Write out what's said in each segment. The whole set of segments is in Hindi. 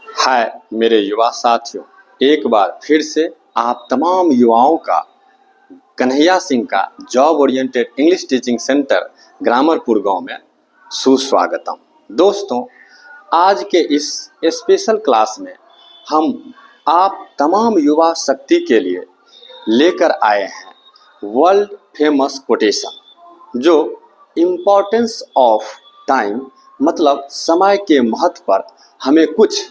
हाय मेरे युवा साथियों, एक बार फिर से आप तमाम युवाओं का कन्हैया सिंह का job oriented English teaching centre Grammarpur गांव में सुस्वागतम। दोस्तों, आज के इस स्पेशल क्लास में हम आप तमाम युवा शक्ति के लिए लेकर आए हैं वर्ल्ड फेमस कोटेशन, जो इम्पोर्टेंस ऑफ टाइम मतलब समय के महत्व पर हमें कुछ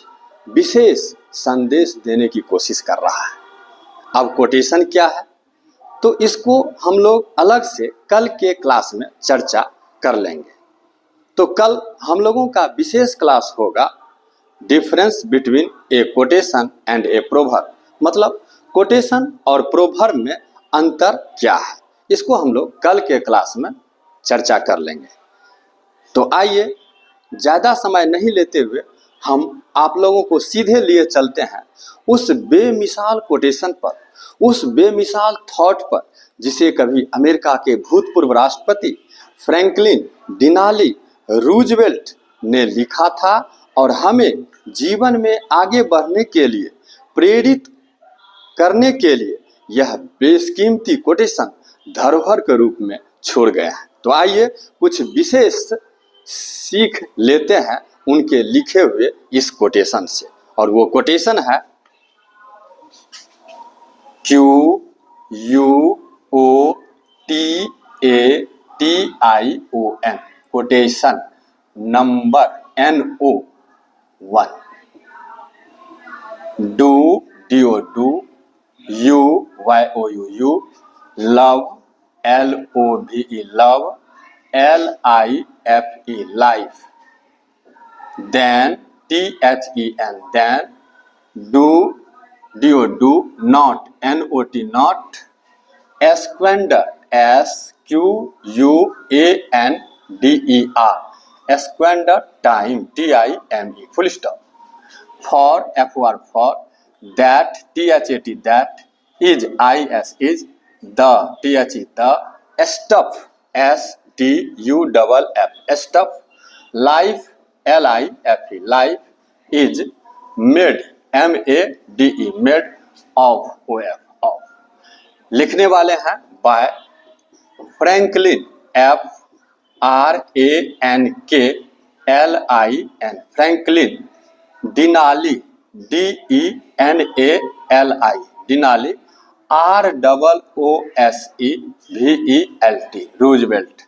विशेष संदेश देने की कोशिश कर रहा है। अब कोटेशन क्या है, तो इसको हम लोग अलग से कल के क्लास में चर्चा कर लेंगे। तो कल हम लोगों का विशेष क्लास होगा difference between A quotation and A proverb, मतलब कोटेशन और प्रोवर्ब में अंतर क्या है, इसको हम लोग कल के क्लास में चर्चा कर लेंगे। तो आइए ज़्यादा समय नहीं लेते हुए हम आप लोगों को सीधे लिए चलते हैं उस बेमिसाल कोटेशन पर, उस बेमिसाल थॉट पर जिसे कभी अमेरिका के भूतपूर्व राष्ट्रपति फ्रैंकलिन डिनाली रूजवेल्ट ने लिखा था और हमें जीवन में आगे बढ़ने के लिए प्रेरित करने के लिए यह बेशकीमती कोटेशन धरोहर के रूप में छोड़ गया है। तो आइए कुछ विशेष सीख लेते हैं उनके लिखे हुए इस कोटेशन से, और वो कोटेशन है QUOTATION, quotation number NO1। Do DODO, YOUU, love LOVE, love LIFE, life, then THEN, then, do DODO, not NOT, not, squander SQUANDER, squander time TIME, full stop, for for, that THAT, that, is is, the THE, the, stuff STUFF, stuff, life LIFE, life, is, made MADE, made of, of। लिखने वाले हैं by Franklin FRANKLIN, Franklin Denali DENALI, Denali ROOSEVELT, Roosevelt.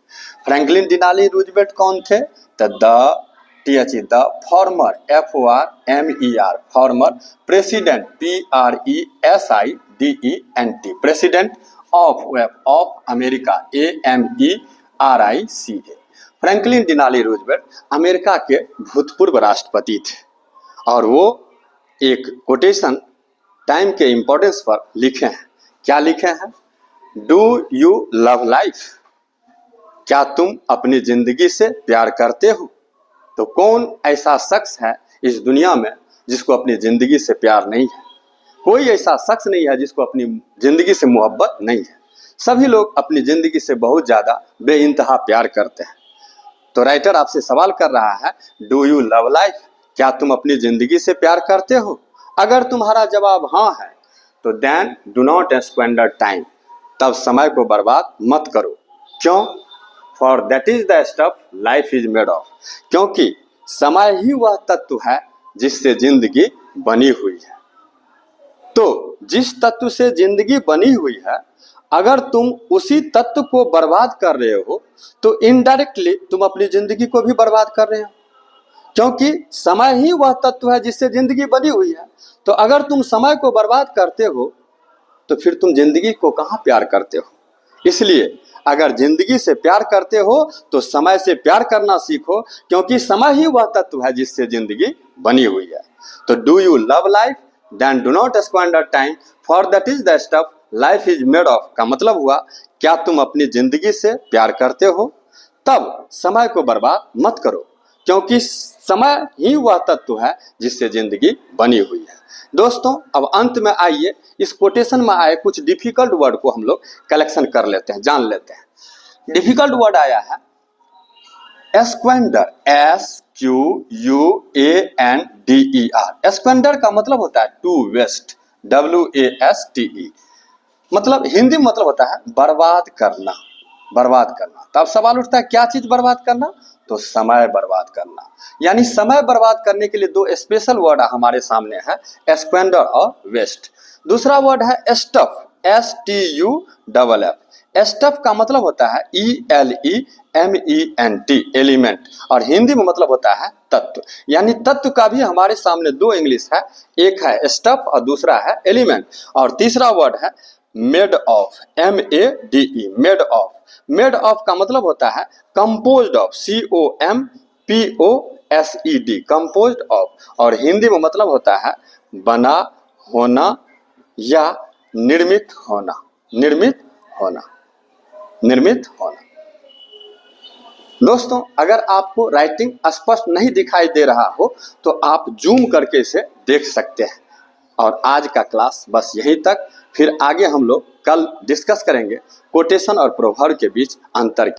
Franklin Denali Roosevelt कौन थे? The former FORMER, former president PRESIDENT, president of America AMERICA। Franklin Denali Roosevelt America के भूतपूर्व राष्ट्रपति थे और वो एक कोटेशन टाइम के इम्पोर्टेंस पर लिखे हैं। क्या लिखे हैं? डू यू लव लाइफ, क्या तुम अपनी जिंदगी से प्यार करते हो? तो कौन ऐसा शख्स है इस दुनिया में जिसको अपनी जिंदगी से प्यार नहीं है? कोई ऐसा शख्स नहीं है जिसको अपनी जिंदगी से मोहब्बत नहीं है। सभी लोग अपनी जिंदगी से बहुत ज़्यादा बेइंतहा प्यार करते हैं। तो राइटर आपसे सवाल कर रहा है, डू यू लव लाइफ, क्या तुम अपनी जिंदगी से प्यार करते हो? अगर तुम्हारा जवाब हाँ है तो then do not squander time, तब समय को बर्बाद मत करो। क्यों? For that is the stuff life is made of, क्योंकि समय ही वह तत्व है जिससे जिंदगी बनी हुई है। तो जिस तत्व से जिंदगी बनी हुई है, अगर तुम उसी तत्व को बर्बाद कर रहे हो तो इनडायरेक्टली तुम अपनी जिंदगी को भी बर्बाद कर रहे हो, क्योंकि समय ही वह तत्व है जिससे जिंदगी बनी हुई है। तो अगर तुम समय को बर्बाद करते हो तो फिर तुम जिंदगी को कहाँ प्यार करते हो? इसलिए अगर जिंदगी से प्यार करते हो तो समय से प्यार करना सीखो, क्योंकि समय ही वह तत्व है जिससे जिंदगी बनी हुई है। तो do you love life, then do not squander time, for that is the stuff life is made of का मतलब हुआ, क्या तुम अपनी जिंदगी से प्यार करते हो? तब समय को बर्बाद मत करो, क्योंकि समय ही वह तत्व है जिससे जिंदगी बनी हुई है। दोस्तों, अब अंत में आइए इस कोटेशन में आए कुछ डिफिकल्ट वर्ड को हम लोग कलेक्शन कर लेते हैं, जान लेते हैं। डिफिकल्ट वर्ड आया है एस्क्वेंडर, SQUANDER। एस्क्वेंडर का मतलब होता है टू वेस्ट, WASTE। मतलब हिंदी में मतलब होता है बर्बाद करना, बर्बाद करना। तब सवाल उठता है क्या चीज बर्बाद करना, तो समय बर्बाद करना। यानी समय बर्बाद करने के लिए दो स्पेशल वर्ड हमारे सामने है, एस्क्वेंडर और वेस्ट। दूसरा वर्ड है स्टफ, STUFF। स्टफ का मतलब होता है ELEMENT, एलिमेंट, और हिंदी में मतलब होता है तत्व। यानी तत्व का भी हमारे सामने दो इंग्लिश है, एक है स्टफ और दूसरा है एलिमेंट। और तीसरा वर्ड है made of, MADE, made of. Made of का मतलब होता है composed of, COMPOSED, composed of. और हिंदी में मतलब होता है बना होना या निर्मित होना, निर्मित होना, निर्मित होना। दोस्तों, अगर आपको राइटिंग स्पष्ट नहीं दिखाई दे रहा हो तो आप जूम करके इसे देख सकते हैं। और आज का क्लास बस यहीं तक, फिर आगे हम लोग कल डिस्कस करेंगे कोटेशन और प्रोवर्ब के बीच अंतर।